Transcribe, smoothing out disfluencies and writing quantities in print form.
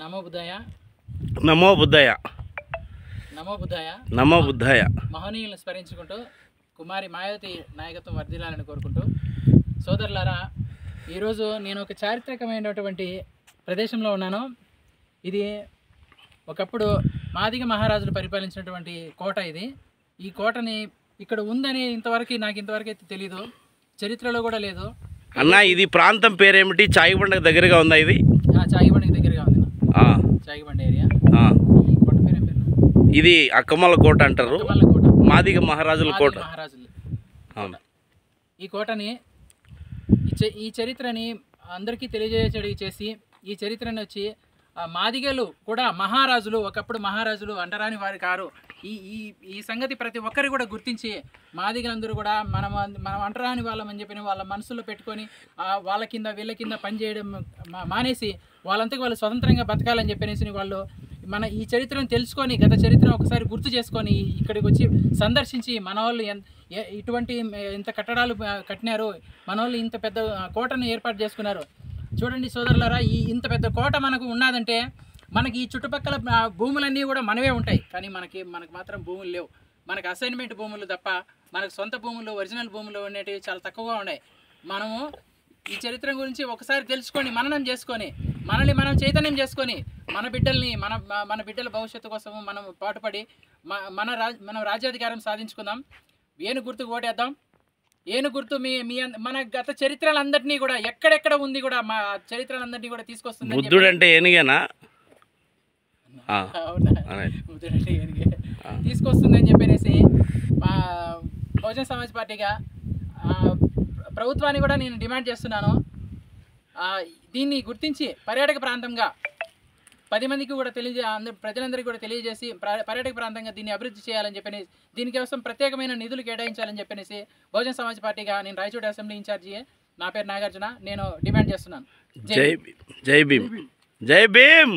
నమో బుద్ధాయ నమో బుద్ధాయ నమో బుద్ధాయ నమో బుద్ధాయ మహనీయులను స్మరించుకుంటూ కుమారి మాయావతి నాయకత్వం వర్ధిల్లాలని కోరుకుంటూ సోదరులారా, ఈరోజు నేను ఒక చారిత్రకమైనటువంటి ప్రదేశంలో ఉన్నాను. ఇది ఒకప్పుడు మాదిగ మహారాజులు పరిపాలించినటువంటి కోట. ఈ కోటని ఇక్కడ ఉందని నాకు ఇంతవరకు అయితే తెలీదు, చరిత్రలో కూడా లేదు. అన్న, ఇది ప్రాంతం పేరేమిటి? చాయిబండకు దగ్గరగా ఉందా ఇది? చాయిబండకి దగ్గరగా ఉంది. చాయిబండ ఏరియా. ఈ కోట పేరు ఏం పేరు? ఇది అక్కమల్ల కోట అంటారు, కోట, మాదిగ మహారాజుల కోట. ఈ కోటని ఈ చరిత్రని అందరికీ తెలియజేయడి చేసి, ఈ చరిత్రని వచ్చి మాదిగలు కూడా మహారాజులు, ఒకప్పుడు మహారాజులు అంటరాని వారి కారు. ఈ సంగతి ప్రతి ఒక్కరు కూడా గుర్తించి, మాదిగలందరూ కూడా మనం అంటరాని వాళ్ళమని చెప్పి వాళ్ళ మనసులో పెట్టుకొని వాళ్ళ కింద వీళ్ళ కింద పనిచేయడం మానేసి వాళ్ళంతకు వాళ్ళు స్వతంత్రంగా బతకాలని చెప్పనేసి వాళ్ళు ఈ చరిత్రను తెలుసుకొని, గత చరిత్రను ఒకసారి గుర్తు చేసుకొని ఇక్కడికి వచ్చి సందర్శించి మన వాళ్ళు ఇటువంటి ఇంత కట్టడాలు కట్టినారు, మన వాళ్ళు ఇంత పెద్ద కోటను ఏర్పాటు చేసుకున్నారు. చూడండి సోదరులారా, ఇంత పెద్ద కోట మనకు ఉన్నదంటే మనకి ఈ చుట్టుపక్కల భూములన్నీ కూడా మనవే ఉంటాయి, కానీ మనకు మాత్రం భూములు లేవు. మనకు అసైన్మెంట్ భూములు తప్ప మనకు సొంత భూములు, ఒరిజినల్ భూములు అనేటివి చాలా తక్కువగా ఉన్నాయి. మనము ఈ చరిత్ర గురించి ఒకసారి తెలుసుకొని, మననం చేసుకొని, మనల్ని మనం చైతన్యం చేసుకొని, మన బిడ్డల్ని మన బిడ్డల భవిష్యత్తు కోసము మనం పాటుపడి మనం రాజ్యాధికారం సాధించుకుందాం. ఏను గుర్తుకు ఓటేద్దాం. ఏను గుర్తు మన గత చరిత్రలందరినీ కూడా ఎక్కడెక్కడ ఉంది కూడా మా చరిత్రలందరినీ కూడా తీసుకొస్తుంది. బుద్ధుడు అంటే ఏనుగేనా? బుద్ధుడు అంటే ఏనుగే తీసుకొస్తుందని చెప్పేసి మా బహుజన సమాజ్ పార్టీగా ప్రభుత్వాన్ని కూడా నేను డిమాండ్ చేస్తున్నాను. దీన్ని గుర్తించి పర్యాటక ప్రాంతంగా 10 మందికి కూడా ప్రజలందరికీ కూడా తెలియజేసి పర్యాటక ప్రాంతంగా దీన్ని అభివృద్ధి చేయాలని చెప్పని, దీనికోసం ప్రత్యేకమైన నిధులు కేటాయించాలని చెప్పనేసి బహుజన సమాజ్ పార్టీగా నేను రాయచోటి అసెంబ్లీ ఇన్ఛార్జి, నా పేరు నాగార్జున, నేను డిమాండ్ చేస్తున్నాను. జై భీమ్. జై భీమ్. జై భీమ్.